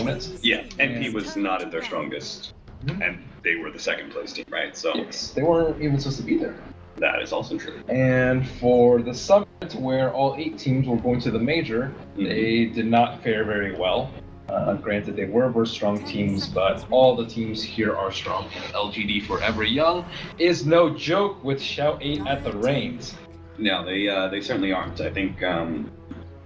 opponents. Yeah, NP was not at their strongest, and they were the second place team, right? So yes, they weren't even supposed to be there. That is also true. And for the summit, where all 8 teams were going to the major, they did not fare very well. Granted, they were strong teams, but all the teams here are strong. And LGD.Forever Young is no joke with Shout 8 at the reins. No, they certainly aren't. I think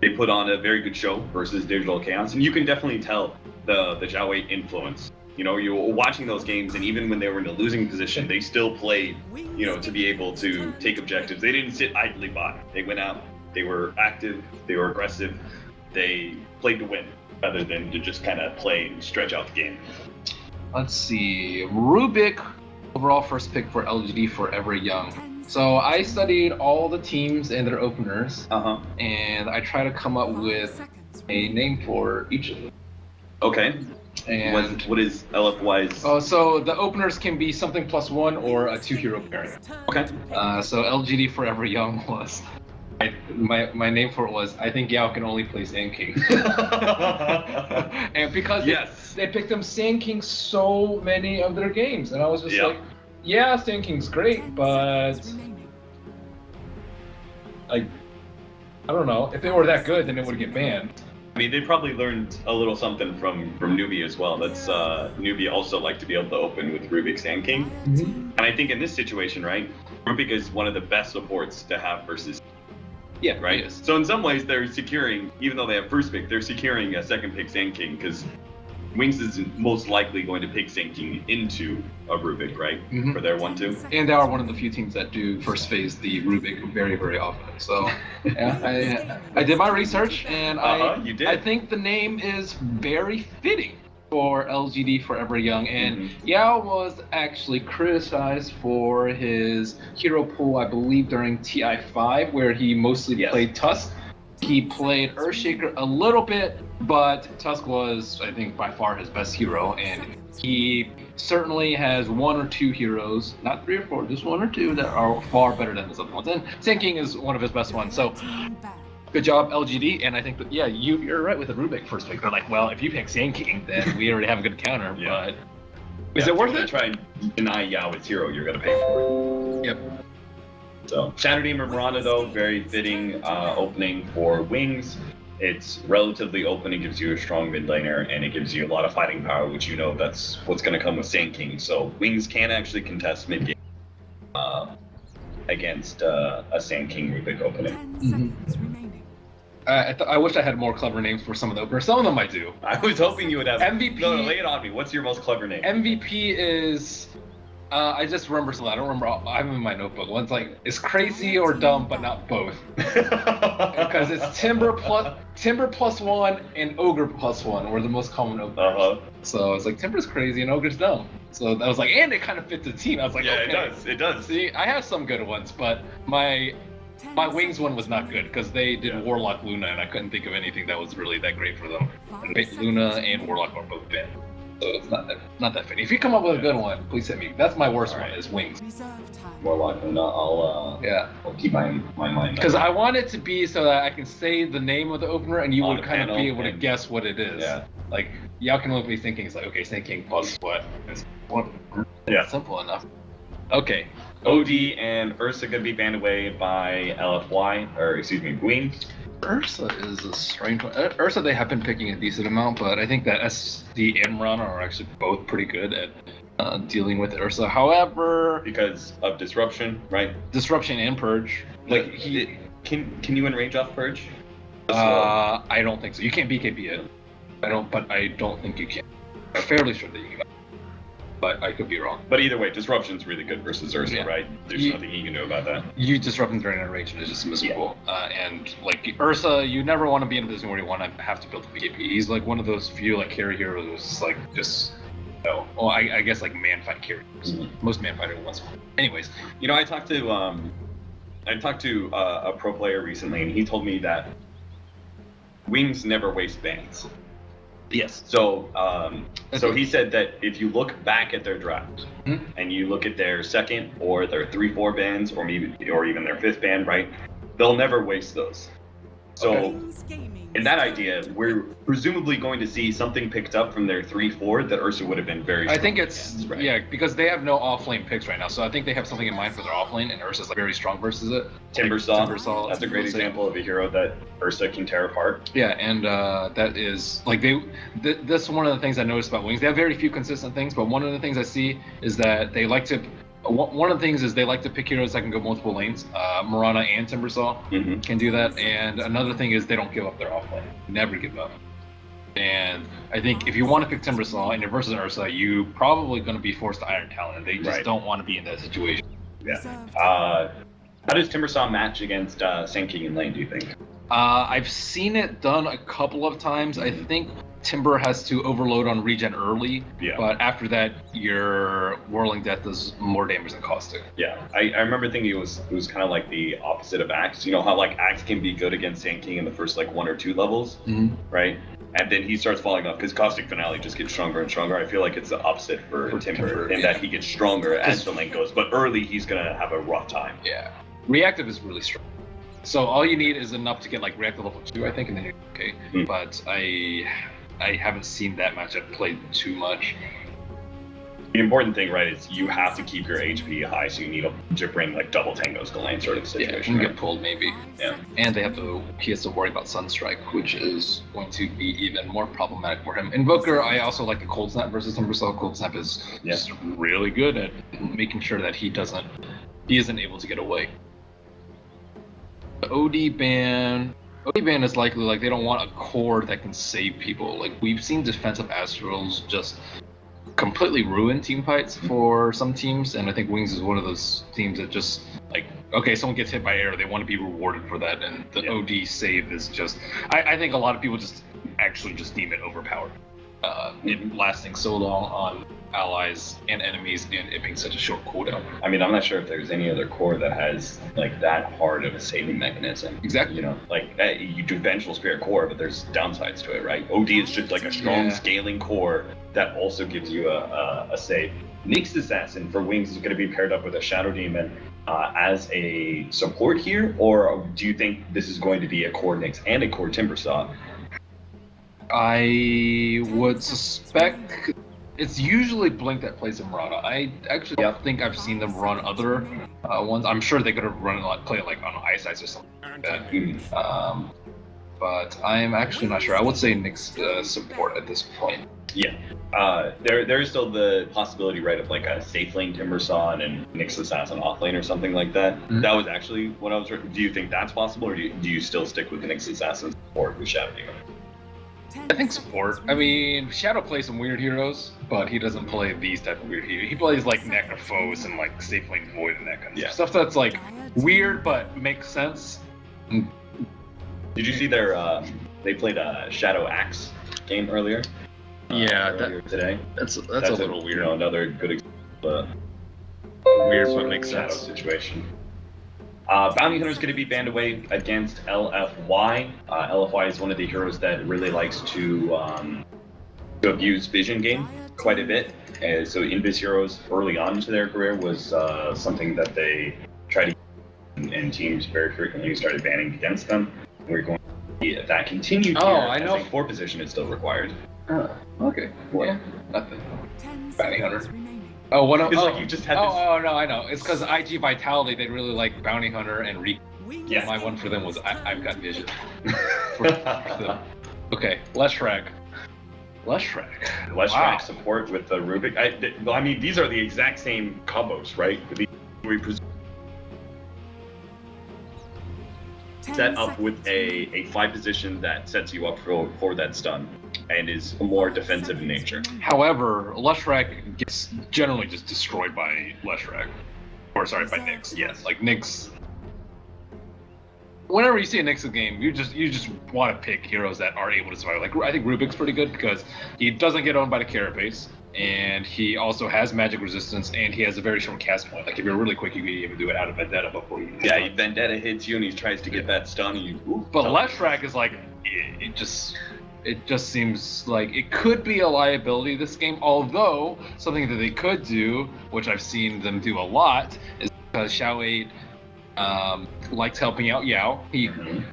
they put on a very good show versus Digital Chaos, and you can definitely tell the Xiao 8 influence. You know, you were watching those games, and even when they were in a losing position, they still played, you know, to be able to take objectives. They didn't sit idly by. They went out, they were active, they were aggressive, they played to win, rather than to just kind of play and stretch out the game. Let's see, Rubik, overall first pick for LGD.Forever Young. So I studied all the teams and their openers, and I try to come up with a name for each of them. Okay. And what is LFY's? Oh, so the openers can be something +1 or a 2-hero pairing. Okay. So LGD.Forever Young was my name for it was I think Yao can only play Sand King. And because they picked him Sand King so many of their games, and I was just like, yeah, Sand King's great, but like I don't know, if they were that good, then it would get banned. I mean, they probably learned a little something from Newbie as well. That's Newbie also liked to be able to open with Rubik Sand King. And I think in this situation, right, Rubik is one of the best supports to have versus. Yeah, right. So in some ways, they're securing, even though they have first pick, they're securing a second pick Sand King because Wings is most likely going to pick Sand King into a Rubik, right, for their 1-2. And they are one of the few teams that do first phase the Rubik very, very often. So yeah, I did my research, and you did. I think the name is very fitting for LGD.Forever Young. And Yao was actually criticized for his hero pool, I believe, during TI5, where he mostly played Tusk. He played Earthshaker a little bit, but Tusk was, I think, by far his best hero, and he certainly has 1 or 2 heroes, not 3 or 4, just 1 or 2 that are far better than his other ones. And Sand King is one of his best ones. So good job, LGD. And I think that, you're right with the Rubik first pick. They're like, well, if you pick Sand King, then we already have a good counter. But is it worth it? Try and deny Yao its hero, you're going to pay for it. Yep. So Saturday Miranda, though, very fitting opening for Wings. It's relatively open. It gives you a strong mid laner, and it gives you a lot of fighting power, which you know that's what's going to come with Sand King. So Wings can actually contest mid game against a Sand King Rubik opening. I wish I had more clever names for some of the openers. Some of them I do. I was hoping you would have. MVP. No, lay it on me. What's your most clever name? MVP is. I just remember something. I don't remember. I have them in my notebook. One's like, it's crazy or dumb, but not both. Because it's Timber +1 and Ogre +1 were the most common openers. So it's like Timber's crazy and Ogre's dumb. So I was like, and it kind of fits the team. I was like, okay. It does. See, I have some good ones, but my Wings one was not good because they did Warlock Luna, and I couldn't think of anything that was really that great for them. And Luna and Warlock are both banned. So it's not that funny. If you come up with a good one, please hit me. That's my worst one, is Wings. Warlock Luna, I'll keep my mind. Because I want it to be so that I can say the name of the opener and you would kind of be able to guess what it is. Yeah. Like, y'all can look at me thinking, it's like, okay, Sand King plus what? It's simple enough. Okay. OD and Ursa gonna be banned away by LFY, or excuse me, Wings. Ursa is a strange one. Ursa, they have been picking a decent amount, but I think that SD and Mirana are actually both pretty good at dealing with Ursa. However, because of disruption, right? Disruption and Purge. Like can you win range off Purge? I don't think so. You can't BKB it. But I don't think you can. I'm fairly sure that you can. But I could be wrong. But either way, Disruption's really good versus Ursa, right? There's nothing you can do about that. You disrupt him during a range and it's just miserable. And like Ursa, you never want to be in a position where you want to have to build a BKB. He's like one of those few like carry heroes who's like well, I guess like man fight carriers. Most man fighter wants one. Anyways, you know, I talked to a pro player recently, and he told me that Wings never waste bans. Yes. So he said that if you look back at their draft and you look at their second or their 3-4 bans or even their 5th ban, right, they'll never waste those. So in that idea, we're presumably going to see something picked up from their 3-4 that Ursa would have been very strong I think it's against, right? yeah, because they have no off-lane picks right now, so I think they have something in mind for their off-lane, and Ursa's like very strong versus it. Timbersaw, that's a great example of a hero that Ursa can tear apart. Yeah, and that is like that's one of the things I noticed about Wings. They have very few consistent things, but one of the things I see is that they like to. One of the things is they like to pick heroes that can go multiple lanes. Mirana and Timbersaw can do that, and another thing is they don't give up their off lane. Never give up. And I think if you want to pick Timbersaw and you're versus Ursa, you probably going to be forced to Iron Talon, and they just don't want to be in that situation. Yeah. How does Timbersaw match against Sand King in lane, do you think? I've seen it done a couple of times. I think Timber has to overload on regen early, but after that, your Whirling Death does more damage than Caustic. Yeah, I remember thinking it was kind of like the opposite of Axe. You know how like Axe can be good against Sand King in the first like 1 or 2 levels, right? And then he starts falling off because Caustic Finale just gets stronger and stronger. I feel like it's the opposite for Timber in that he gets stronger as the lane goes, but early he's gonna have a rough time. Yeah, Reactive is really strong. So all you need is enough to get like Reactive level 2, I think, and then you're okay. But I haven't seen that matchup played too much. The important thing, right, is you have to keep your HP high, so you need to bring like double tangos to lane sort of situation. Yeah, get pulled maybe. Yeah, and he has to worry about Sunstrike, which is going to be even more problematic for him. Invoker, I also like the Cold Snap versus Timbersaw. Cold Snap is just really good at making sure that he isn't able to get away. The OD ban is likely like they don't want a core that can save people. Like we've seen defensive Astrals just completely ruin team fights for some teams, and I think Wings is one of those teams that just like, okay, someone gets hit by air, they want to be rewarded for that, and the OD save is just, I think a lot of people just actually just deem it overpowered. It lasting so long on allies and enemies and it being such a short cooldown. I mean, I'm not sure if there's any other core that has like that hard of a saving mechanism. Exactly. You know, like you do Vengeful Spirit core, but there's downsides to it, right? OD is just like a strong scaling core that also gives you a save. Nyx Assassin for Wings is going to be paired up with a Shadow Demon as a support here, or do you think this is going to be a core Nyx and a core Timbersaw? I would suspect it's usually Blink that plays Mirana. I actually think I've seen them run other ones. I'm sure they could have play it like on Ice or something like that. But I'm actually not sure. I would say Nyx support at this point. Yeah. There is still the possibility, right, of like a safe lane Timbersaw and Nyx Assassin off lane or something like that. That was actually what I was. Do you think that's possible, or do you still stick with the Nyx Assassin support with Shadow Demon? I think support. I mean, Shadow plays some weird heroes, but he doesn't play these type of weird heroes. He plays like Necrophos and like Safe Lane Void and that kind of stuff that's like weird but makes sense. Did you see they played a Shadow Axe game earlier? Earlier today. That's a little weird. You know, another good example. Weird but makes sense situation. Bounty Hunter is going to be banned away against LFY. LFY is one of the heroes that really likes to abuse Vision Gain quite a bit. So Invis heroes early on into their career was something that they tried to, and teams very frequently started banning against them. We're going to see if that continued here. I know. I think 4 position is still required. Okay. What? Yeah, nothing. Bounty Hunter. Oh, one of like you just had this... no, I know. It's because IG Vitality, they really like Bounty Hunter and Reek. Yeah, my one for them was I've got Vision. Okay, Leshrac. Leshrac support with the Rubik. I mean, these are the exact same combos, right? Set up with a 5 position that sets you up for that stun and is more defensive in nature. However, Leshrac gets generally just destroyed by Leshrac. Or sorry, by Nyx. Yes. Like Nyx. Whenever you see a Nyx game, you just want to pick heroes that are able to survive. Like I think Rubik's pretty good because he doesn't get owned by the carapace, and he also has magic resistance, and he has a very short cast point. Like if you're really quick, you can even do it out of Vendetta before you. Yeah, Vendetta hits you, and he tries to get that stun. And but Leshrac is like it just seems like it could be a liability this game. Although something that they could do, which I've seen them do a lot, is because Xiao 8 likes helping out Yao.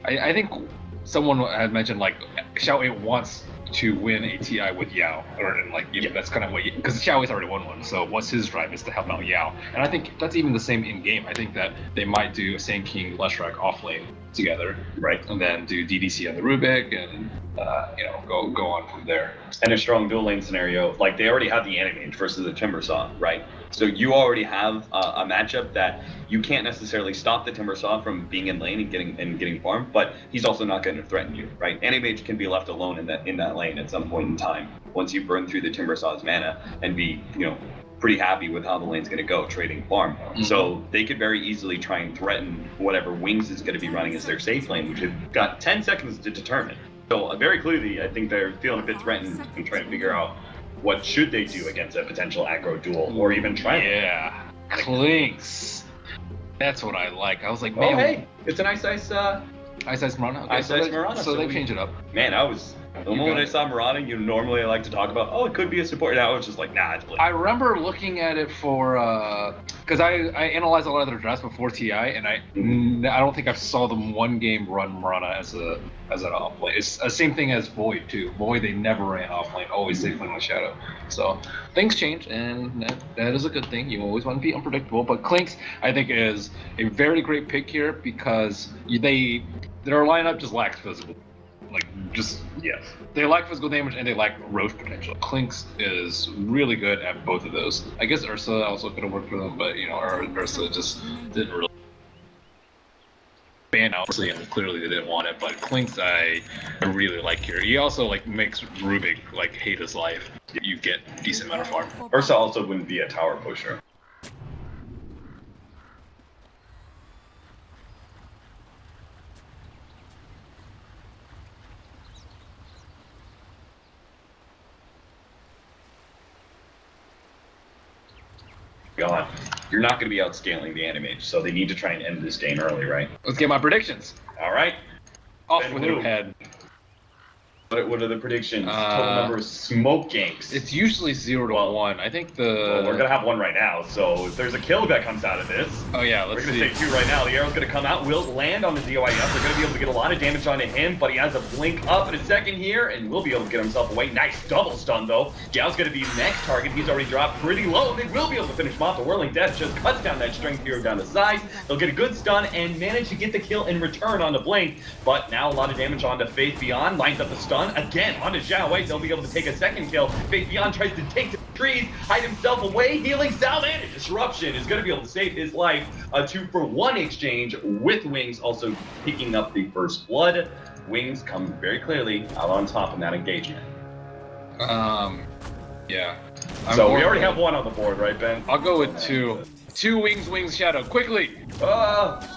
I think someone had mentioned like Xiao Wei wants to win a TI with Yao, or and like that's kind of what, because Xiao Wei's already won one. So what's his drive is to help out Yao, and I think that's even the same in game. I think that they might do a Sand King Leshrac off lane together, right, and then do DDC on the Rubik, and go on from there. And a strong dual lane scenario, like they already have the Animage versus the Timbersaw, right? So you already have a matchup that you can't necessarily stop the Timbersaw from being in lane and getting farmed, but he's also not going to threaten you, right? Animage can be left alone in that lane at some point in time once you burn through the Timbersaw's mana and be pretty happy with how the lane's going to go trading farm. Mm-hmm. So they could very easily try and threaten whatever Wings is going to be running as their safe lane, which have got 10 seconds to determine. So very clearly, I think they're feeling a bit threatened and trying to figure out what should they do against a potential aggro duel, or even try. Yeah, Clinks. That's what I like. I was like, man, hey, it's an Ice Mirana. Okay, Ice Mirana. So they changed it up. Man, the moment I saw Mirana, normally I like to talk about, it could be a support. Now it's just like, nah, it's Blade. I remember looking at it for, because I analyzed a lot of their drafts before TI, and I don't think I saw them one game run Mirana as an off lane. It's the same thing as Void too. Void, they never ran off lane, always safe lane with Shadow. So things change, and that is a good thing. You always want to be unpredictable, but Clinks, I think, is a very great pick here because their lineup just lacks physical. They lack physical damage and they lack roach potential. Clinks is really good at both of those. I guess Ursa also could have worked for them, but Ursa just didn't really ban out. Clearly they didn't want it, but Clinks I really like here. He also makes Rubik hate his life. You get a decent amount of farm. Ursa also wouldn't be a tower pusher. God, you're not going to be outscaling the Animage, so they need to try and end this game early, right? Let's get my predictions. All right. Off with your head. What are the predictions? Total number of smoke ganks. It's usually 0 to 1. I think we're gonna have one right now. So if there's a kill that comes out of this, we're gonna say 2 right now. The arrow's gonna come out, will land on the DOIF. They're gonna be able to get a lot of damage onto him, but he has a blink up in a second here, and will be able to get himself away. Nice double stun though. Yao's gonna be next target. He's already dropped pretty low, and they will be able to finish him off. The Whirling Death just cuts down that strength hero down to size. They'll get a good stun and manage to get the kill in return on the blink. But now a lot of damage onto Faith Beyond. Lines up the stun again onto Xiao Wei. They'll be able to take a second kill. Faith Beyond tries to take the trees, hide himself away, healing Sal, and a disruption is going to be able to save his life. A 2-for-1 exchange with Wings also picking up the first blood. Wings come very clearly out on top in that engagement. Yeah. So we already have one on the board, right, Ben? I'll go with 2. 2 Wings, Shadow, quickly!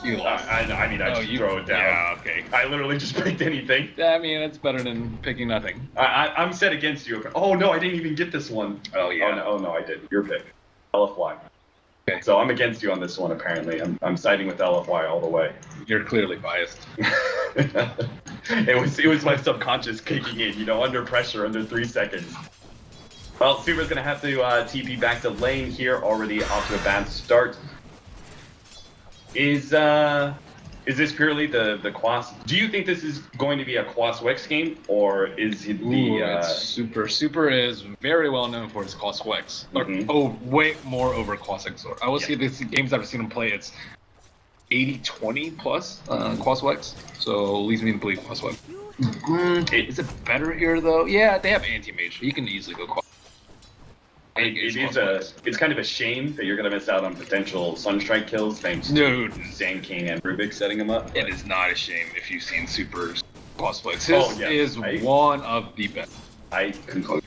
You lost. I just throw it down. Yeah, okay. I literally just picked anything. I mean, it's better than picking nothing. I'm set against you. Oh no, I didn't even get this one. Oh yeah. Oh no, I did. Your pick. LFY. Okay. So I'm against you on this one, apparently. I'm siding with LFY all the way. You're clearly biased. It was my subconscious kicking in, under pressure, under 3 seconds. Well, Suba's going to have to TP back to lane here, already off to a bad start. Is this purely the Quas? Do you think this is going to be a Quas-Wex game, or is it the... It's Super. Super is very well known for its Quas-Wex. Way more over Quas-Wex. I will see the games I've seen him play, it's 80-20 plus Quas-Wex, so leads me to believe Quas-Wex. Is it better here, though? Yeah, they have Anti-Mage. You can easily go Quas. It's kind of a shame that you're going to miss out on potential Sunstrike kills thanks to Sand King and Rubik setting them up. It is not a shame if you've seen Super's Quas-Wex. His is one of the best. I conclude.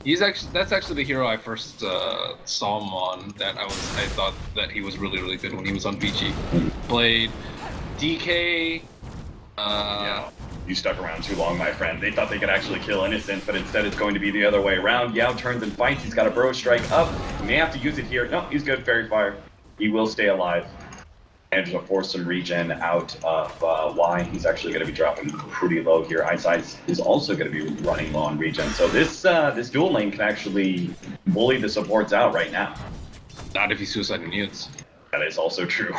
That's actually the hero I first saw him on. I thought that he was really, really good when he was on VG. Played DK. You stuck around too long, my friend. They thought they could actually kill Innocent, but instead it's going to be the other way around. Yao turns and fights. He's got a Burrow Strike up. He may have to use it here. No, he's good. Fairy Fire. He will stay alive. Manages to force some regen out of Y. He's actually going to be dropping pretty low here. Ice is also going to be running low on regen. So this dual lane can actually bully the supports out right now. Not if he's suiciding units. That is also true.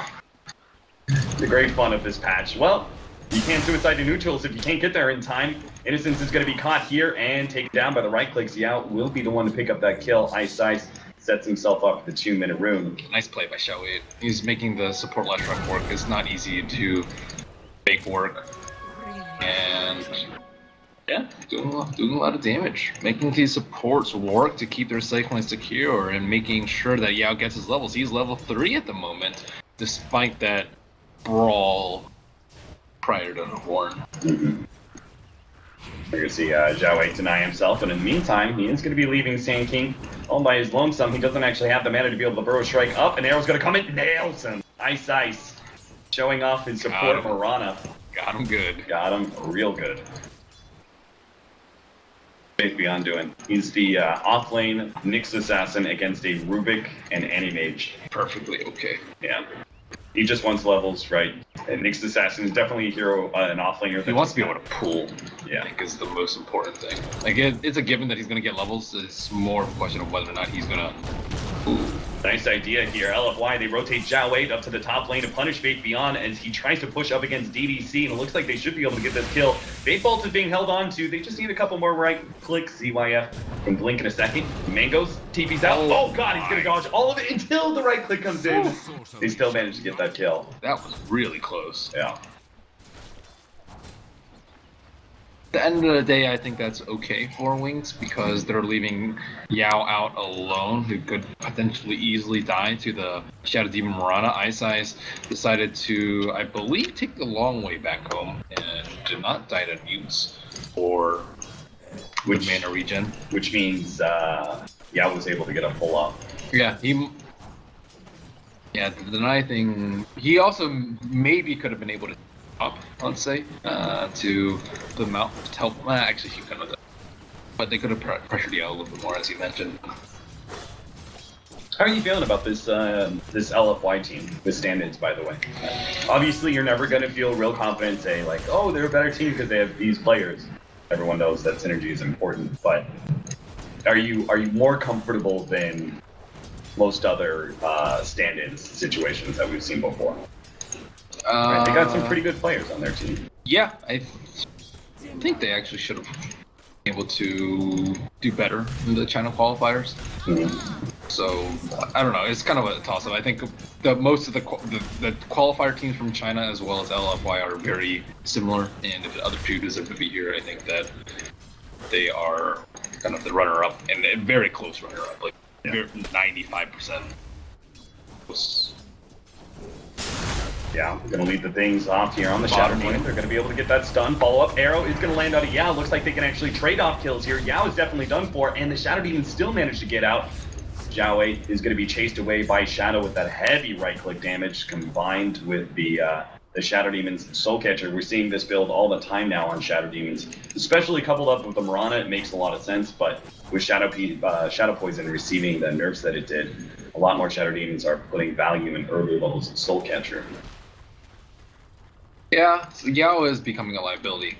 The great fun of this patch. Well, You can't suicide the neutrals if you can't get there in time. Innocence is going to be caught here and taken down by the right clicks. Xiao will be the one to pick up that kill. Ice sets himself up for the 2-minute rune. Nice play by Xiao. He's making the support left truck work. It's not easy to make work. And yeah, doing a lot of damage. Making these supports work to keep their cycling secure and making sure that Yao gets his levels. He's level 3 at the moment, despite that brawl prior to the Horn. Mm-hmm. We're going to see Zhao Wei deny himself, and in the meantime, he is going to be leaving Sand King all by his lonesome. He doesn't actually have the mana to be able to burrow strike up, and Arrow's going to come in, nails him. Ice, showing off his support Mirana. Got him good. Got him real good. Beyond doing. He's the off-lane Nyx Assassin against a Rubik and Animage. Perfectly okay. Yeah. He just wants levels, right? And Nyx Assassin is definitely a hero, an off-laner. He wants to be able to pull, yeah. I think is the most important thing. Like, it's a given that he's going to get levels. It's more of a question of whether or not he's going to... Nice idea here. LFY, they rotate Zhao Wei up to the top lane to punish Fate Beyond as he tries to push up against DDC, and it looks like they should be able to get this kill. Fate Bolt is being held on to. They just need a couple more right clicks. ZYF can blink in a second. Mangoes, TP's out. Oh god, he's gonna dodge all of it until the right click comes in. They still managed to get that kill. That was really close. Yeah. At the end of the day, I think that's okay for Wings because they're leaving Yao out alone, who could potentially easily die to the Shadow Demon Mirana. Ice decided to, I believe, take the long way back home and did not die to mutes or with mana regen. Which means Yao was able to get a pull up. Yeah, the deny thing, he also maybe could have been able to up, let's say, to the mount to help. Actually, he couldn't have done, but they could have pressured Yao a little bit more, as you mentioned. How are you feeling about this this LFY team, the stand-ins, by the way? Obviously, you're never going to feel real confident and say, like, oh, they're a better team because they have these players. Everyone knows that synergy is important, but are you more comfortable than most other stand-ins situations that we've seen before? Right, they got some pretty good players on their team. Yeah, I think they actually should have been able to do better in the China qualifiers. Mm-hmm. So I don't know. It's kind of a toss-up. I think most of the qualifier teams from China as well as LFY are very similar, and if the other two deserve to be here, I think that they are kind of the runner-up and a very close runner-up, like 95%. Yeah, we're going to lead the things off here on the Shadow Demon. They're going to be able to get that stun. Follow-up arrow is going to land out of Yao. Looks like they can actually trade off kills here. Yao is definitely done for, and the Shadow Demon still managed to get out. Zhao Wei is going to be chased away by Shadow with that heavy right-click damage combined with the Shadow Demon's Soul Catcher. We're seeing this build all the time now on Shadow Demons, especially coupled up with the Mirana. It makes a lot of sense, but with Shadow Poison receiving the nerfs that it did, a lot more Shadow Demons are putting value in early levels of Soul Catcher. Yeah, so Yao is becoming a liability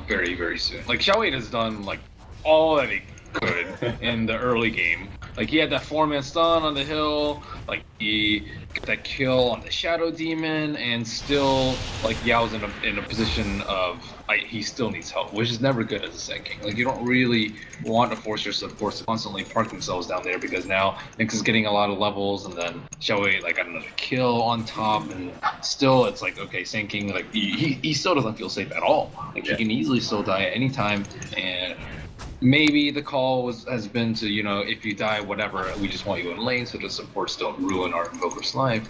very, very soon. Like, Xiao Wei has done, like, all that he could in the early game. Like, he had that 4-man stun on the hill, like, he got that kill on the Shadow Demon, and still, like, Yao's in a position of, like, he still needs help, which is never good as a Sand King. Like, you don't really want to force your supports to constantly park themselves down there, because now Nyx is getting a lot of levels, and then Xiao Wei, like, got another kill on top, and still, it's like, okay, Sand King, like, he still doesn't feel safe at all. Like, he can easily still die at any time, and maybe the call has been to, you know, if you die, whatever, we just want you in lane so the supports don't ruin our Invoker's life.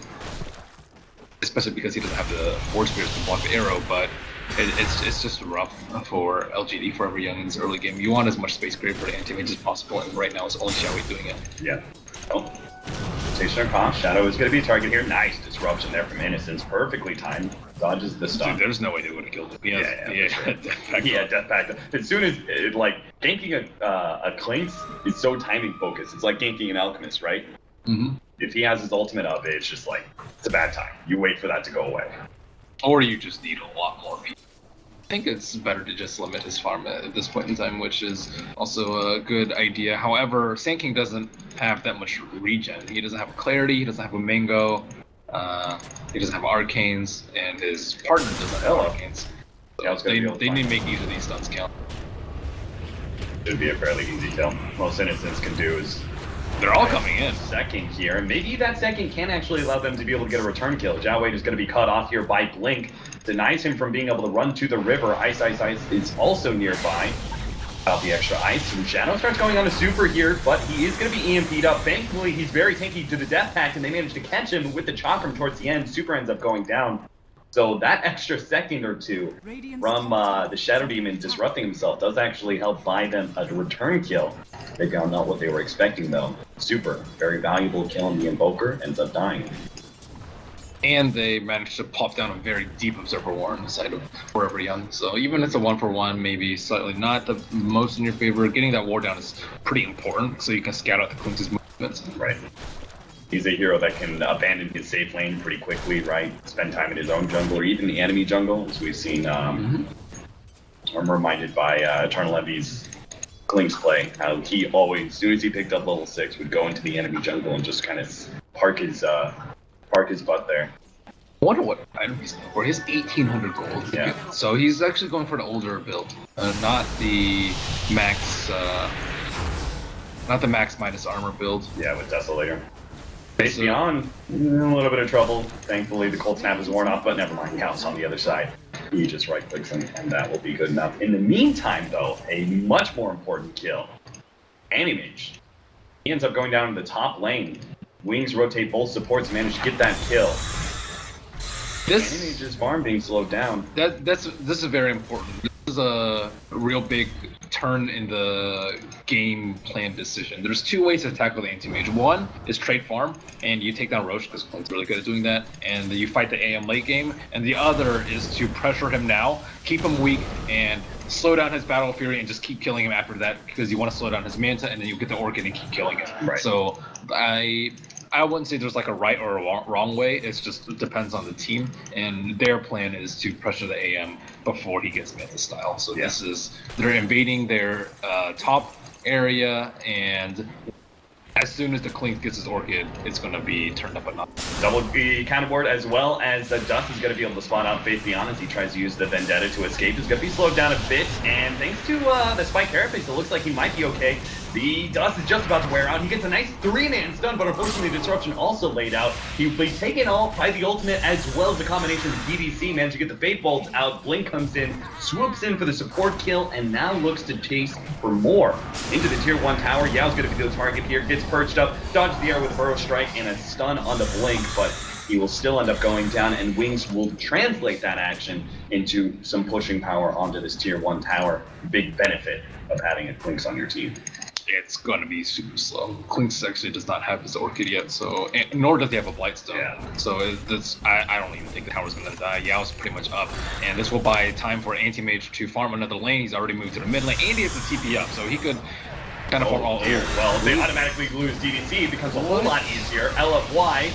Especially because he doesn't have the Force Spirits to block the arrow, but it's just rough for LGD.Forever Young in this early game. You want as much space created for the anti-mage as possible, and right now it's only Xiao Wei doing it. Yeah. Oh. Station across. Shadow is going to be a target here. Nice disruption there from Innocence. Perfectly timed. Dodges the stun. Dude, there's no way they would have killed him. Death Pact. As soon as, like, ganking a Clinks is so timing focused. It's like ganking an Alchemist, right? Mm-hmm. If he has his ultimate up, it's just like, it's a bad time. You wait for that to go away. Or you just need a lot more people. I think it's better to just limit his farm at this point in time, which is also a good idea. However, Sand King doesn't have that much regen. He doesn't have clarity, he doesn't have a mango, he doesn't have arcanes, and his partner doesn't have arcanes. Yeah, They need to make each of these stuns count. Should be a fairly easy kill. Most Innocents can do is they're all coming in. Second here, and maybe that second can actually allow them to be able to get a return kill. Jiawei is going to be cut off here by Blink. Denies him from being able to run to the river. Ice is also nearby. Out the extra ice, and Shadow starts going on a super here, but he is going to be EMP'd up. Thankfully, he's very tanky to the Death Pact, and they managed to catch him with the Chakram towards the end. Super ends up going down. So that extra second or two from the Shadow Demon disrupting himself does actually help buy them a return kill. They found out what they were expecting, though. Super, very valuable kill, and the Invoker ends up dying. And they managed to pop down a very deep Observer War on the side of Forever Young. So even if it's a 1-for-1, maybe slightly not the most in your favor, getting that war down is pretty important so you can scout out the Clink's movements. Right. He's a hero that can abandon his safe lane pretty quickly, right? Spend time in his own jungle or even the enemy jungle, as we've seen. I'm reminded by Eternal Levy's Klink's play, how he always, as soon as he picked up level 6, would go into the enemy jungle and just kind of park his butt there. I wonder what item he's going for. His 1800 gold. Yeah. So he's actually going for the older build, not the max, minus armor build. Yeah, with Desolator. Face Beyond, a little bit of trouble. Thankfully, the Cold Snap is worn off, but never mind. Counts on the other side. He just right-clicks him, and that will be good enough. In the meantime, though, a much more important kill. Animage. He ends up going down to the top lane. Wings rotate both supports, manage to get that kill. Animage's farm being slowed down. This is very important. This is a real big turn in the game plan decision. There's two ways to tackle the anti-mage. One is trade farm, and you take down Roche because Clint's really good at doing that, and you fight the AM late game. And the other is to pressure him now, keep him weak, and slow down his Battle Fury and just keep killing him after that because you want to slow down his Manta, and then you get the Orchid and keep killing him. Right. So I wouldn't say there's like a right or a wrong way. It depends on the team, and their plan is to pressure the AM before he gets Manta style. So yeah. They're invading their top area, and as soon as the Clink gets his Orchid, it's going to be turned up a notch. Double the counter board, as well as the Dust is going to be able to spot out Faith Beyond as he tries to use the Vendetta to escape. He's going to be slowed down a bit, and thanks to the Spike Carapace, it looks like he might be okay. The Dust is just about to wear out. He gets a nice 3-man stun, but unfortunately Disruption also laid out. He'll be taken off by the ultimate as well as the combination of DDC. Managed to get the Fate Bolts out. Blink comes in, swoops in for the support kill, and now looks to chase for more. Into the tier 1 tower. Yao's going to be the target here. Gets perched up, dodges the air with a Burrow Strike and a stun on the Blink, but he will still end up going down, and Wings will translate that action into some pushing power onto this tier 1 tower. Big benefit of having a Clinks on your team. It's going to be super slow. Clinks actually does not have his Orchid yet, nor does he have a Blightstone. Yeah. So I don't even think the tower's going to die. Yao's pretty much up, and this will buy time for Anti-Mage to farm another lane. He's already moved to the mid lane, and he has the TP up, so he could kind of farm all over. Well, they automatically lose DDC because a whole lot easier. LFY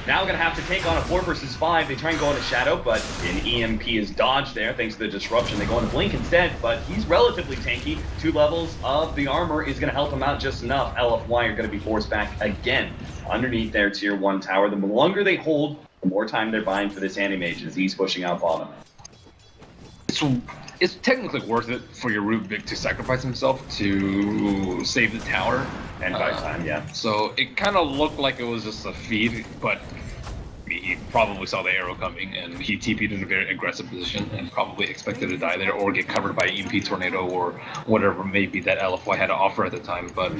now going to have to take on a 4 versus 5. They try and go into Shadow, but an EMP is dodged there thanks to the disruption. They go into Blink instead, but he's relatively tanky. 2 levels of the armor is going to help him out just enough. LFY are going to be forced back again underneath their tier 1 tower. The longer they hold, the more time they're buying for this Animage as he's pushing out bottom. It's technically worth it for your Rubik to sacrifice himself to save the tower. And by time, yeah. So it kind of looked like it was just a feed, but he probably saw the arrow coming, and he TP'd in a very aggressive position and probably expected to die there or get covered by EMP Tornado or whatever maybe that LFY had to offer at the time. But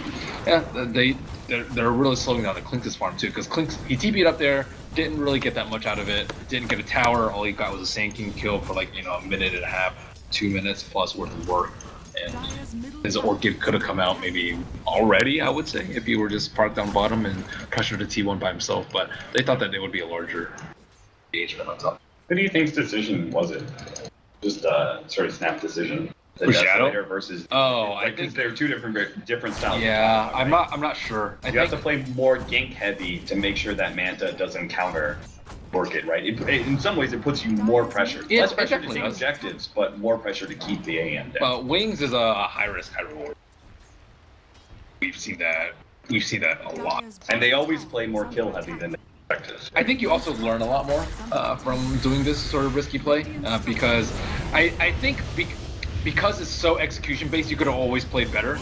yeah, they're really slowing down the Klink's farm too, because he TP'd up there, didn't really get that much out of it, didn't get a tower, all he got was a Sand King kill for like, a minute and a half, 2 minutes plus worth of work. And his Orchid could have come out maybe already, I would say, if he were just parked down bottom and pressured a T1 by himself. But they thought that it would be a larger engagement on top. What do you think's decision was it? Just a sort of snap decision. The for Shadow versus I think they're two different styles. Yeah, I'm not sure. You have to play more gank heavy to make sure that Manta doesn't counter Orchid, right? In some ways, it puts you more pressure. Less pressure to take objectives, but more pressure to keep the AM down. Well, Wings is a high risk, high reward. We've seen that a lot. And they always play more kill heavy than they expect. I think you also learn a lot more from doing this sort of risky play because I think because it's so execution based, you could have always played better.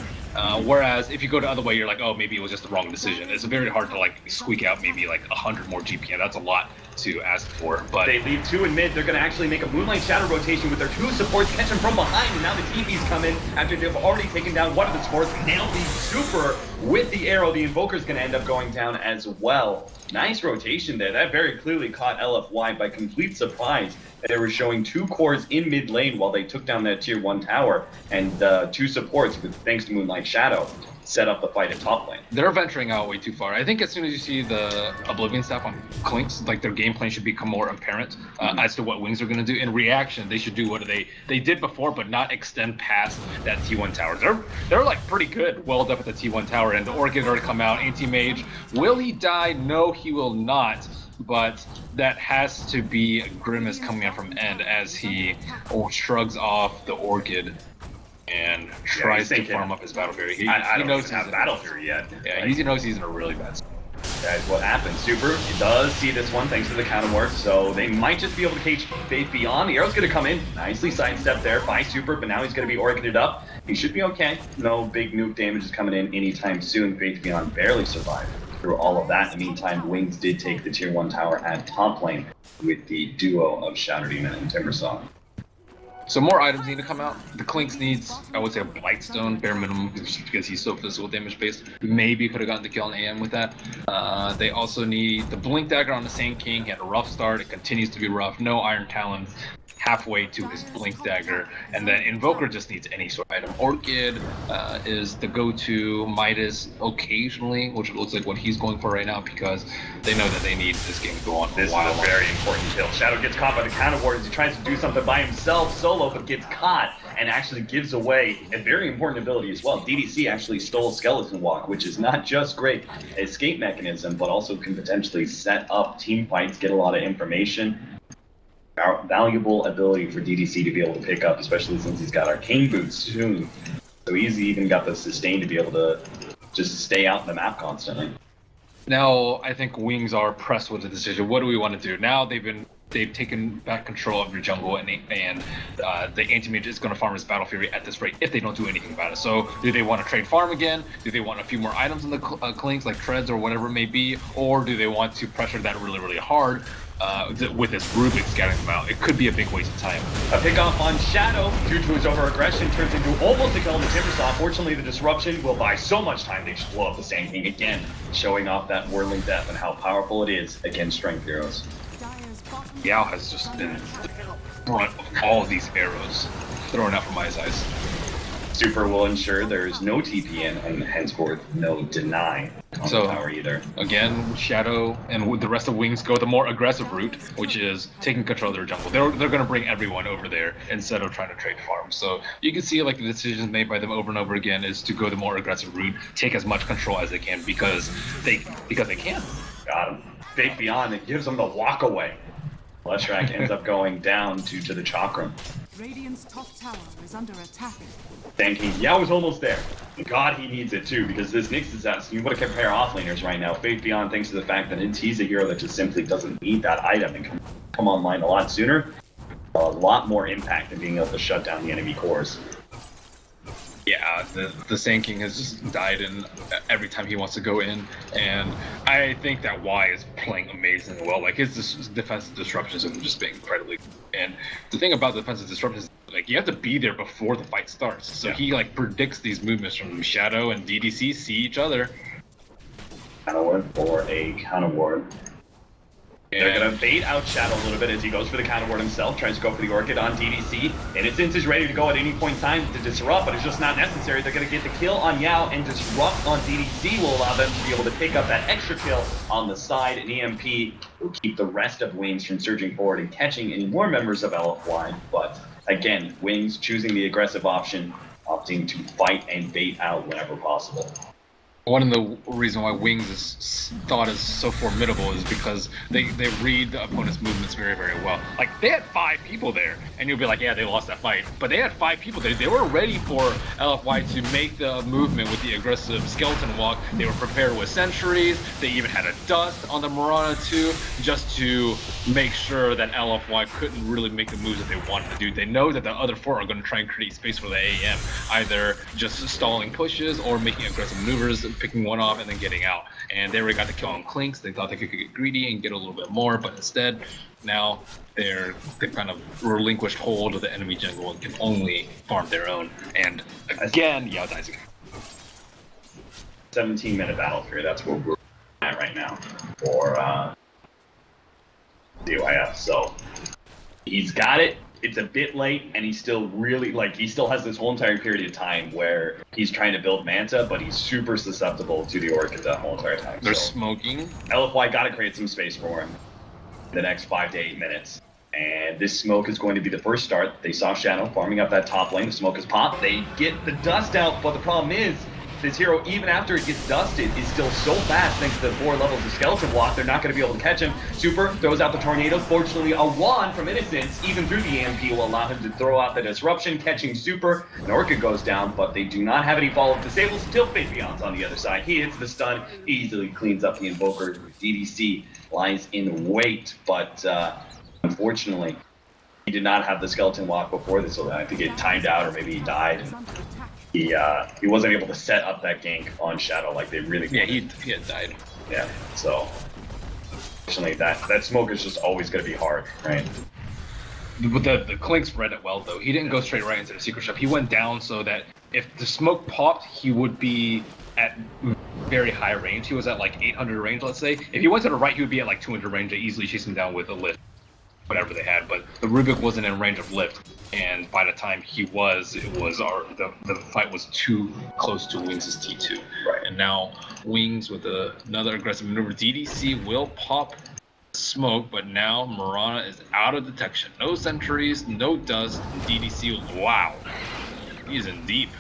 Whereas if you go the other way, you're like, oh, maybe it was just the wrong decision. It's very hard to like squeak out maybe like 100 more GPM. That's a lot to ask for. But they leave 2 in mid. They're going to actually make a Moonlight Shadow rotation with their 2 supports, catch them from behind, and now the TVs come in after they've already taken down one of the supports. Nailed the super with the arrow. The Invoker's going to end up going down as well. Nice rotation there. That very clearly caught LFY by complete surprise. They were showing 2 cores in mid lane while they took down that tier 1 tower, and 2 supports, thanks to Moonlight Shadow, set up the fight at top lane. They're venturing out way too far. I think as soon as you see the Oblivion staff on Clinks, like their game plan should become more apparent as to what Wings are going to do. In reaction, they should do what they did before, but not extend past that T1 tower. They're like pretty good, welled up at the T1 tower, and the Orchid already come out. Anti-Mage, will he die? No, he will not. But that has to be a Grimace coming out from End as he shrugs off the Orchid and tries to farm up his Battle Fury. He knows he's have Battle Fury yet. Yeah, he knows he's in a really bad spot. That is what happens. Super, he does see this one thanks to the counter work, so they might just be able to catch Faith Beyond. The arrow's going to come in. Nicely sidestepped there by Super, but now he's going to be Orchided up. He should be okay. No big nuke damage is coming in anytime soon. Faith Beyond barely survived through all of that. In the meantime, Wings did take the tier 1 tower at top lane with the duo of Shadow Demon and Timbersaw. So more items need to come out. The Clinks needs, I would say, a Blightstone, bare minimum, because he's so physical damage based. Maybe could have gotten the kill on AM with that. They also need the Blink Dagger on the Sand King. He had a rough start. It continues to be rough. No Iron Talons halfway to his Blink Dagger. And then Invoker just needs any sort of item. Orchid is the go-to. Midas occasionally, which looks like what he's going for right now because they know that they need this game to go on for a while. This is a very important kill. Shadow gets caught by the counter ward as he tries to do something by himself solo, but gets caught and actually gives away a very important ability as well. DDC actually stole Skeleton Walk, which is not just great escape mechanism, but also can potentially set up team fights, get a lot of information. Valuable ability for DDC to be able to pick up, especially since he's got Arcane Boots soon. So he's even got the sustain to be able to just stay out in the map constantly. Now, I think Wings are pressed with the decision. What do we want to do? Now they've taken back control of their jungle, and the Anti-Mage is going to farm his Battle Fury at this rate if they don't do anything about it. So do they want to trade farm again? Do they want a few more items in the Clinks, like treads or whatever it may be? Or do they want to pressure that really, really hard with this Rubik scattering them out? It could be a big waste of time. A pick off on Shadow due to his over-aggression turns into almost a kill on the Timbersaw. Fortunately, the disruption will buy so much time they just blow up the Sand King again, showing off that Whirling Death and how powerful it is against strength heroes. Yao has just been the brunt of all of these arrows thrown out from I's eyes. Super will ensure there is no TPN and henceforth no deny on the tower either. Again, Shadow and the rest of Wings go the more aggressive route, which is taking control of their jungle. They're going to bring everyone over there instead of trying to trade farm. So you can see like the decisions made by them over and over again is to go the more aggressive route, take as much control as they can because they can. Got him. Fake Beyond, it gives them the walk away. Leshrac ends up going down due to the Chakram. Radiant's top tower is under attack. Thanking Yao is almost there. God, he needs it too, because this Nyx disaster, you want to compare offlaners right now. Faith Beyond, thanks to the fact that he's a hero that just simply doesn't need that item and can come online a lot sooner. A lot more impact than being able to shut down the enemy cores. Yeah, the Sand King has just died in every time he wants to go in, and I think that Y is playing amazingly well. Like his defensive disruptions have just been incredibly good. And the thing about defensive disruptions, like you have to be there before the fight starts. So he like predicts these movements from Shadow and DDC see each other. Counter ward for a counter ward. They're going to bait out Shadow a little bit as he goes for the counter ward himself, tries to go for the Orchid on DDC. Innocence is ready to go at any point in time to disrupt, but it's just not necessary. They're going to get the kill on Yao, and disrupt on DDC will allow them to be able to pick up that extra kill on the side. And EMP will keep the rest of Wings from surging forward and catching any more members of LFY. But again, Wings choosing the aggressive option, opting to fight and bait out whenever possible. One of the reasons why Wings is thought is so formidable is because they read the opponent's movements very, very well. Like, they had 5 people there, and you'll be like, yeah, they lost that fight. But they had 5 people there. They were ready for LFY to make the movement with the aggressive skeleton walk. They were prepared with sentries. They even had a dust on the Mirana too, just to make sure that LFY couldn't really make the moves that they wanted to do. They know that the other 4 are going to try and create space for the AM, either just stalling pushes or making aggressive maneuvers, picking one off and then getting out. And they already got the kill on Clinks. They thought they could get greedy and get a little bit more, but instead now they've kind of relinquished hold of the enemy jungle and can only farm their own. And again, Yao dies again. 17-minute battle period. That's what we're at right now for DYF. So he's got it. It's a bit late, and he's still really, he still has this whole entire period of time where he's trying to build Manta, but he's super susceptible to the Orchid that whole entire time. They're smoking. LFY got to create some space for him in the next 5 to 8 minutes. And this smoke is going to be the first start. They saw Shadow farming up that top lane. The smoke is popped. They get the dust out, but the problem is, this hero, even after it gets dusted, is still so fast thanks to the 4 levels of skeleton walk. They're not going to be able to catch him. Super throws out the tornado. Fortunately, a wand from Innocence, even through the EMP, will allow him to throw out the disruption, catching Super. An Orchid goes down, but they do not have any follow-up disables until Faithion's on the other side. He hits the stun, easily cleans up the Invoker. DDC lies in wait, but unfortunately, he did not have the skeleton walk before this, so I think it timed out, or maybe he died. He wasn't able to set up that gank on Shadow like they really wanted. Yeah, he had died. Yeah, so unfortunately that smoke is just always going to be hard, right? But the Clinks read it well though. He didn't go straight right into the secret shop. He went down so that if the smoke popped, he would be at very high range. He was at like 800 range, let's say. If he went to the right, he would be at like 200 range. They easily chase him down with a lift, whatever they had. But the Rubik wasn't in range of lift. And by the time he was, the fight was too close to Wings' T2. Right. And now Wings with another aggressive maneuver. DDC will pop smoke, but now Mirana is out of detection. No sentries, no dust. DDC, wow, he's in deep.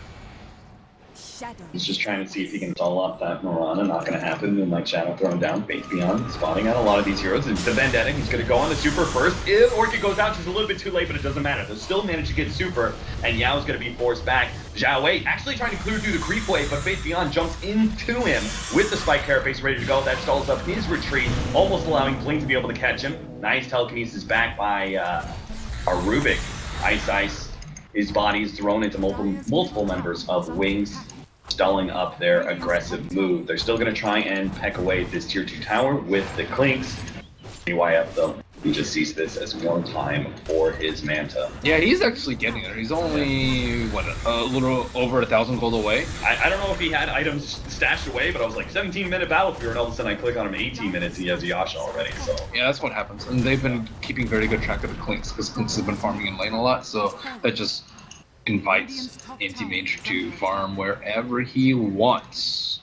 He's just trying to see if he can stall up that Mirana. Not going to happen. And like Shadow throwing down, Faithyon spotting out a lot of these heroes. It's the Vendetta. He's going to go on the Super first. If Orchid goes out, just a little bit too late, but it doesn't matter. They'll still manage to get Super, and Yao's going to be forced back. Zhao Wei actually trying to clear through the creep wave, but Faithyon jumps into him with the Spike Carapace ready to go. That stalls up his retreat, almost allowing Blink to be able to catch him. Nice telekinesis back by our Rubik. Ice. His body is thrown into multiple members of Wings, stalling up their aggressive move. They're still going to try and peck away this tier 2 tower with the Clinks. DYF though, he just sees this as more time for his Manta. Yeah, he's actually getting there. He's only, a little over 1,000 gold away? I don't know if he had items stashed away, but I was like, 17-minute battlefield, and all of a sudden I click on him 18 minutes and he has Yasha already, so. Yeah, that's what happens. And they've been keeping very good track of the Clinks, because Clinks have been farming in lane a lot, so that just invites Anti-Mage to farm wherever he wants.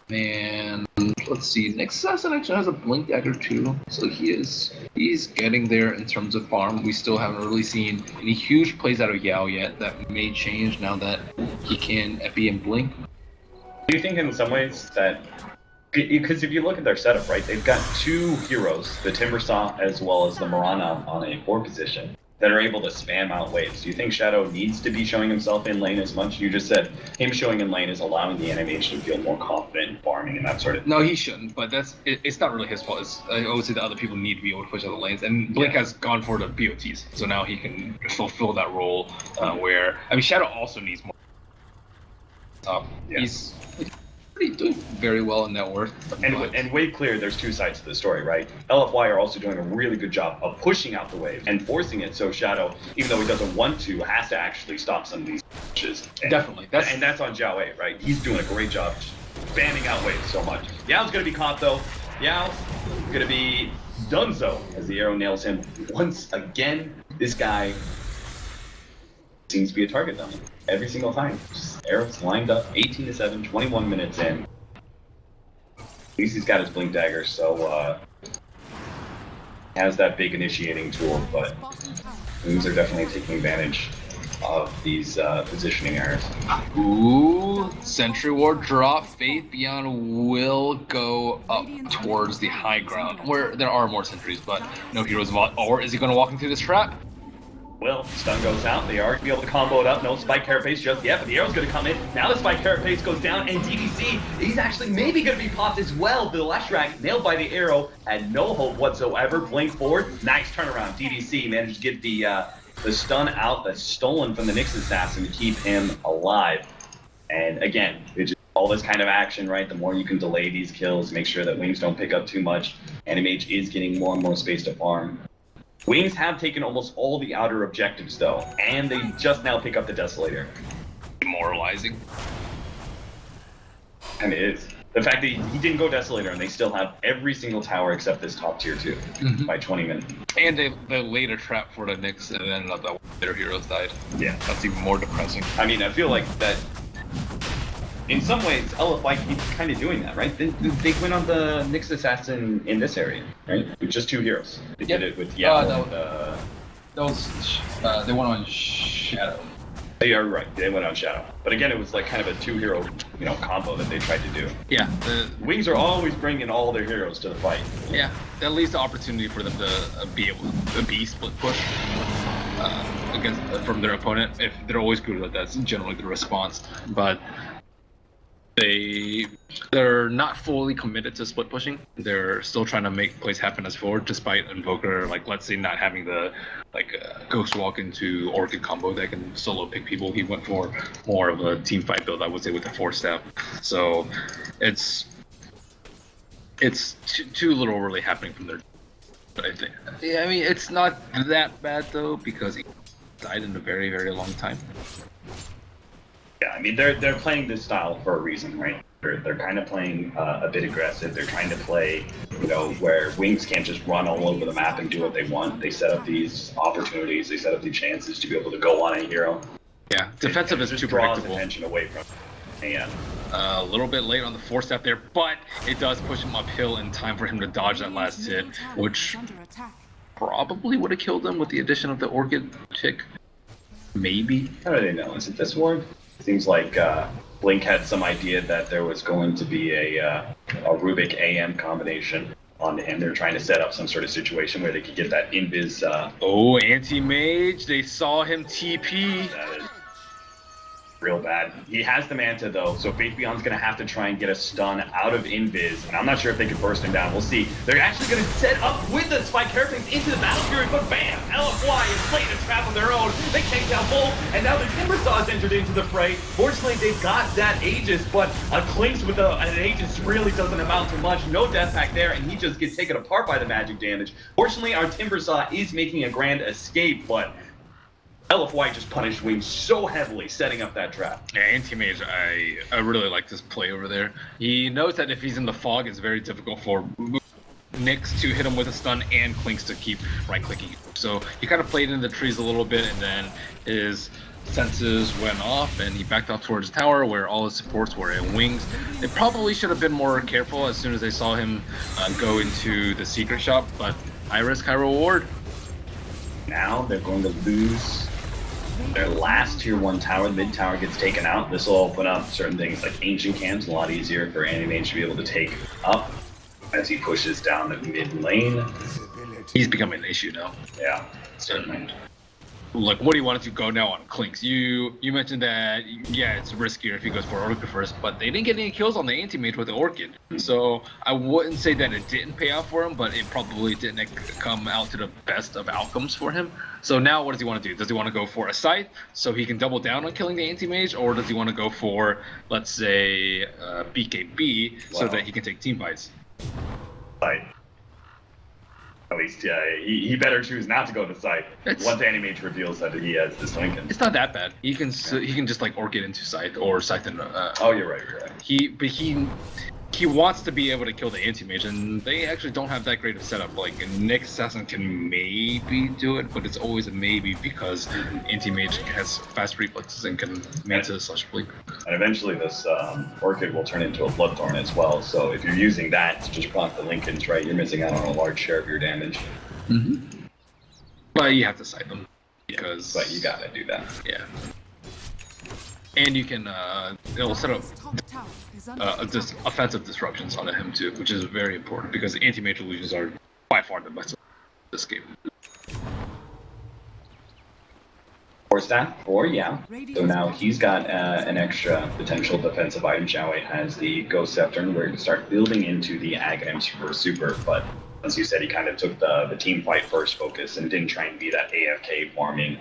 And let's see, Next Assassin actually has a Blink Dagger too, so he's getting there in terms of farm. We still haven't really seen any huge plays out of Yao yet. That may change now that he can be in Blink. Do you think in some ways that, because if you look at their setup, right, they've got 2 heroes, the Timbersaw as well as the Mirana on a 4 position, that are able to spam out waves. Do you think Shadow needs to be showing himself in lane as much? You just said him showing in lane is allowing the animation to feel more confident in farming and that sort of thing. No, he shouldn't, but it's not really his fault. It's obviously the other people need to be able to push out the lanes, and Blink has gone for the BOTs, so now he can fulfill that role where, I mean, Shadow also needs more. He's doing very well in net worth. And wave clear, there's 2 sides to the story, right? LFY are also doing a really good job of pushing out the wave and forcing it, so Shadow, even though he doesn't want to, has to actually stop some of these pushes. Definitely. And that's on Zhao Wei, right? He's doing a great job spamming out waves so much. Yao's gonna be caught though. Yao's gonna be donezo as the arrow nails him once again. This guy seems to be a target dummy every single time. Just arrows lined up, 18-7, 21 minutes in. At least he's got his Blink Dagger, so has that big initiating tool, but Wings are definitely taking advantage of these positioning errors. Ooh, Sentry Ward drop. Faith Beyond will go up towards the high ground where there are more sentries, but no heroes involved. Or is he going to walk into this trap? Well, stun goes out. They are going to be able to combo it up. No spike carapace just yet, but the arrow's going to come in. Now the spike carapace goes down, and DDC, he's actually maybe going to be popped as well. The Leshrac, nailed by the arrow, had no hope whatsoever. Blink forward. Nice turnaround. DDC managed to get the stun out that's stolen from the Nyx Assassin to keep him alive. And again, it's just all this kind of action, right? The more you can delay these kills, make sure that Wings don't pick up too much. Animage is getting more and more space to farm. Wings have taken almost all the outer objectives, though, and they just now pick up the Desolator. Demoralizing. And it is. The fact that he didn't go Desolator, and they still have every single tower except this top tier 2 by 20 minutes. And they laid a trap for the Nyx, and then their heroes died. Yeah. That's even more depressing. I mean, I feel like that, in some ways, LFY keeps kind of doing that, right? They went on the Nyx Assassin in this area, right? With just 2 heroes. They did it with they went on Shadow. Yeah, right. They went on Shadow. But again, it was like kind of a 2-hero, combo that they tried to do. Yeah. Wings are always bringing all their heroes to the fight. Yeah, that leaves the opportunity for them to be able to be split push against from their opponent. If they're always good at that, that's generally the response. But they're not fully committed to split pushing. They're still trying to make plays happen as forward, despite Invoker, let's say, not having the Ghost Walk into Orchid combo that can solo pick people. He went for more of a team fight build, I would say, with the 4-step. So it's too little really happening from their. But I mean, it's not that bad though, because he died in a very, very long time. Yeah, I mean, they're playing this style for a reason, right? They're kind of playing a bit aggressive. They're trying to play, where Wings can't just run all over the map and do what they want. They set up these opportunities. They set up the chances to be able to go on a hero. Yeah, defensive is too draws predictable. Attention away from him. A little bit late on the 4-step there, but it does push him uphill in time for him to dodge that last hit, which probably would have killed him with the addition of the Orchid tick. Maybe. How do they know? Is it this ward? Seems like Blink had some idea that there was going to be a Rubik AM combination on him. They're trying to set up some sort of situation where they could get that invis. Oh, anti-mage! They saw him TP. That is real bad. He has the Manta though, so Faith Beyond's gonna have to try and get a stun out of invis, and I'm not sure if they can burst him down. We'll see. They're actually gonna set up with the Spike Carapace into the Battle Fury, but bam! LFY is playing a trap of their own. They take down both, and now the Timbersaw has entered into the fray. Fortunately, they've got that Aegis, but a Clinks with an Aegis really doesn't amount to much. No death pack there, and he just gets taken apart by the magic damage. Fortunately, our Timbersaw is making a grand escape, but LFY just punished Wings so heavily setting up that trap. Yeah, anti-mage, I really like this play over there. He knows that if he's in the fog, it's very difficult for Nyx to hit him with a stun and Clinks to keep right-clicking. So he kind of played in the trees a little bit, and then his senses went off, and he backed off towards the tower where all his supports were in Wings. They probably should have been more careful as soon as they saw him go into the secret shop, but high risk, high reward. Now they're going to lose their last tier 1 tower. The mid tower gets taken out. This will open up certain things like ancient camps, a lot easier for Animage to be able to take up as he pushes down the mid lane. He's becoming an issue now. Yeah, certainly. Like, what do you want to go now on Clinks? You mentioned that, yeah, it's riskier if he goes for Orchid first, but they didn't get any kills on the anti-mage with the Orchid. So I wouldn't say that it didn't pay off for him, but it probably didn't come out to the best of outcomes for him. So now what does he want to do? Does he want to go for a Scythe so he can double down on killing the anti-mage, or does he want to go for, let's say, BKB so that he can take team fights? Scythe. At least, he better choose not to go to Scythe once Animage reveals that he has this Lincoln. It's not that bad. He can just like Orchid into Scythe or Scythe and. Oh, you're right. He wants to be able to kill the anti-mage, and they actually don't have that great of setup. Like, Nyx Assassin can maybe do it, but it's always a maybe because anti-mage has fast reflexes and can Manta / Blink. And eventually this Orchid will turn into a Bloodthorn as well, so if you're using that to just proc the Lincolns, right, you're missing out on a large share of your damage. Mm-hmm. But you have to side them. because but you gotta do that. Yeah. And you can it'll set up Top tower is under just offensive disruptions onto him too, which is very important because anti-mage illusions are by far the best of this game. Or staff, or yeah. So now he's got an extra potential defensive item. Xiaowei has the Ghost Scepter, and we're going to start building into the Aghanims for super, but as you said, he kind of took the team fight first focus and didn't try and be that AFK farming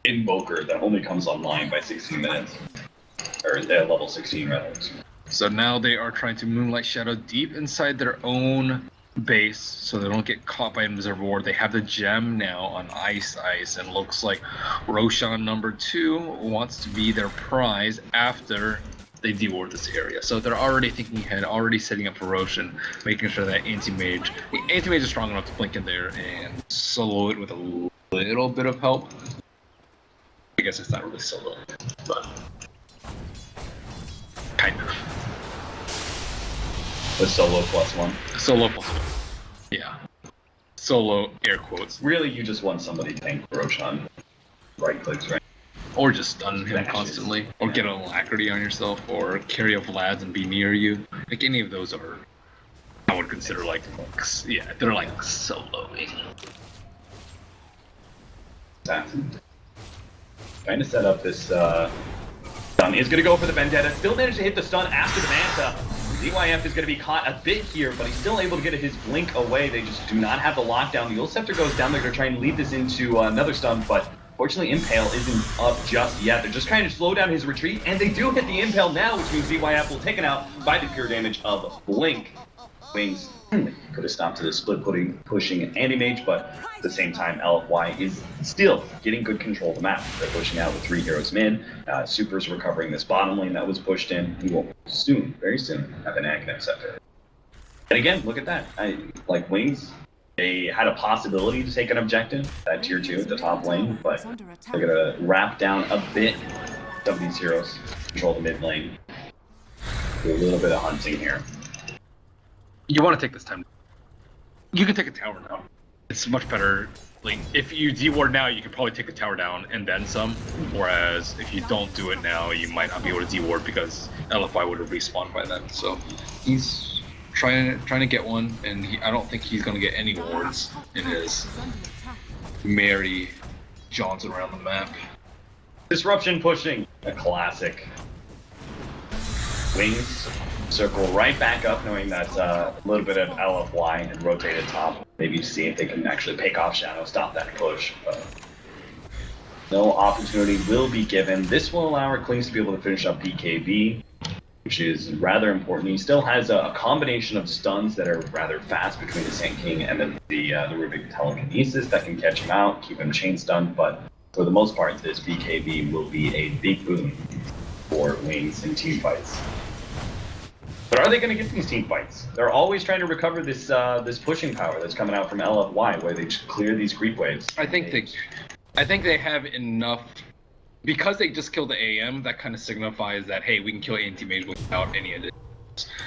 invoker that only comes online by 16 minutes. Or level 16 rather. So now they are trying to Moonlight Shadow deep inside their own base so they don't get caught by Invisible Ward. They have the gem now on Ice, and looks like Roshan number 2 wants to be their prize after they deward this area. So they're already thinking ahead, already setting up for Roshan, making sure that Anti-Mage is strong enough to blink in there and solo it with a little bit of help. I guess it's not really solo, but kind of. The solo +1. Solo +1. Yeah. Solo, air quotes. Really, you just want somebody to tank Roshan. Right clicks, right? Or just stun him constantly. Or get a alacrity on yourself, or carry a Vlad and be near you. Like, any of those are, I would consider, like, yeah, they're like soloing. Trying to set up this stun. Is going to go for the Vendetta. Still managed to hit the stun after the Manta. ZYF is going to be caught a bit here, but he's still able to get his blink away. They just do not have the lockdown. The Ult Scepter goes down. They're going to try and lead this into another stun, but fortunately Impale isn't up just yet. They're just trying to slow down his retreat, and they do hit the Impale now, which means ZYF will take it out by the pure damage of Blink. Wings could have stopped to the split pushing Anti-Mage, but at the same time, LFY is still getting good control of the map. They're pushing out with 3 heroes mid. Super's recovering this bottom lane that was pushed in. He will soon, very soon, have an Aghanim Scepter. And again, look at that. Like Wings, they had a possibility to take an objective at tier 2 at the top lane, but they're going to wrap down a bit of these heroes, control the mid lane. Do a little bit of hunting here. You want to take this time. You can take a tower now. It's much better. Like, if you deward now, you can probably take a tower down and then some. Whereas if you don't do it now, you might not be able to deward because LFI would have respawned by then. So he's trying to get one, and I don't think he's going to get any wards in his merry jaunts around the map. Disruption pushing, a classic. Wings circle right back up, knowing that a little bit of LFY and rotate at top. Maybe see if they can actually pick off Shadow, stop that push. No opportunity will be given. This will allow our Clings to be able to finish up BKB, which is rather important. He still has a combination of stuns that are rather fast between the Sand King and then the Rubik Telekinesis that can catch him out, keep him chain stunned, but for the most part, this BKB will be a big boon for Wings in team fights. But are they going to get these team fights? They're always trying to recover this this pushing power that's coming out from LFY, where they just clear these creep waves. I think they have enough, because they just killed the AM. That kind of signifies that, hey, we can kill Anti-Mage without any additions.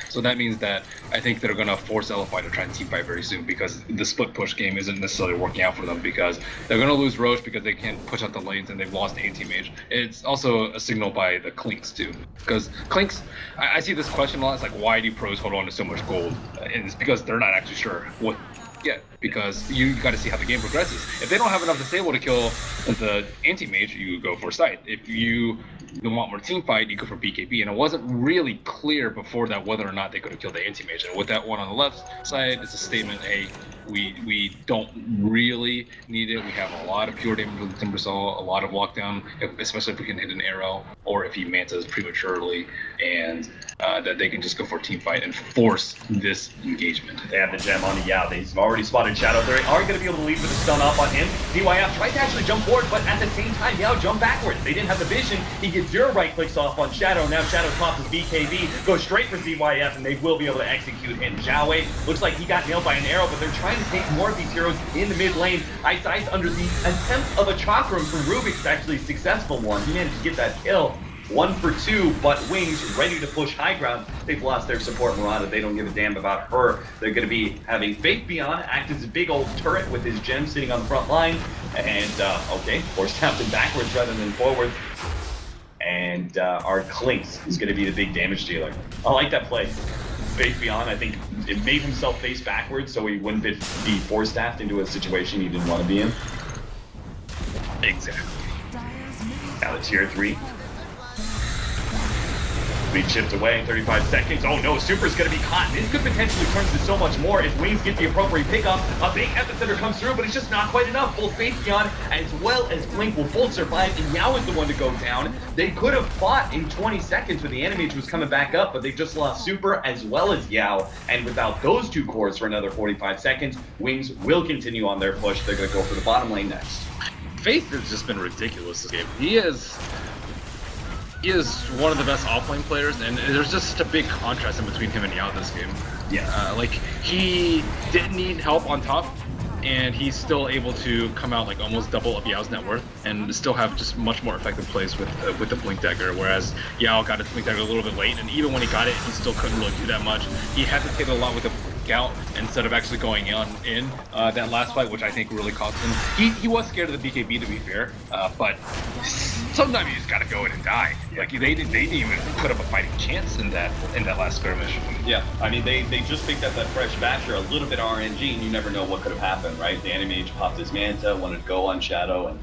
So that means that I think they're gonna force LFI to try and team fight very soon, because the split push game isn't necessarily working out for them, because they're gonna lose Roche because they can't push out the lanes and they've lost Anti-Mage. It's also a signal by the Clinks too, because Clinks, I see this question a lot. It's like, why do pros hold on to so much gold? And it's because they're not actually sure what get, because you got to see how the game progresses. If they don't have enough disable to kill the Anti-Mage, you go for Sight. If you want more team fight, you go for BKB. And it wasn't really clear before that whether or not they could have killed the Anti-Mage. And with that one on the left side, it's a statement, hey, we don't really need it. We have a lot of pure damage with Timbersaw, a lot of lockdown, especially if we can hit an arrow, or if he mantas prematurely, and that they can just go for a team fight and force this engagement. They have the gem on the Yao. They've already spotted Shadow. They are going to be able to lead with a stun off on him. DYF tried to actually jump forward, but at the same time, Yao jumped backwards. They didn't have the vision. He gets 0 right clicks off on Shadow. Now Shadow pops his BKB, goes straight for ZYF, and they will be able to execute him. Xiao Wei looks like he got nailed by an arrow, but they're trying to take more of these heroes in the mid lane. Ice under the attempt of a chakram from Rubik, actually a successful one. He managed to get that kill. 1 for 2, but Wings ready to push high ground. They've lost their support Murata. They don't give a damn about her. They're going to be having Faith Beyond act as a big old turret with his gem sitting on the front line. And, okay, force tapped him backwards rather than forwards. And our Clinks is going to be the big damage dealer. I like that play. Faith Beyond, I think it made himself face backwards so he wouldn't be force-staffed into a situation he didn't want to be in. Exactly. Now the tier 3. Lead chipped away in 35 seconds. Oh no, Super's gonna be caught. This could potentially turn into so much more if Wings get the appropriate pickup. A big epicenter comes through, but it's just not quite enough. Both Faith Beyond as well as Blink will both survive, and Yao is the one to go down. They could have fought in 20 seconds when the Animage was coming back up, but they just lost Super as well as Yao. And without those two cores for another 45 seconds, Wings will continue on their push. They're gonna go for the bottom lane next. Faith has just been ridiculous this game. He is one of the best offlane players, and there's just such a big contrast in between him and Yao this game. Yeah. Like, he didn't need help on top, and he's still able to come out like almost double of Yao's net worth, and still have just much more effective plays with the Blink Dagger, whereas Yao got his Blink Dagger a little bit late, and even when he got it, he still couldn't really do that much. He hesitated a lot with the out instead of actually going in that last fight, which I think really cost him. He was scared of the BKB, to be fair, but sometimes you just gotta go in and die. Like they didn't even put up a fighting chance in that last skirmish. Yeah, I mean they just picked up that fresh Basher, a little bit RNG, and you never know what could have happened, right? The Animage popped his Manta, wanted to go on Shadow, and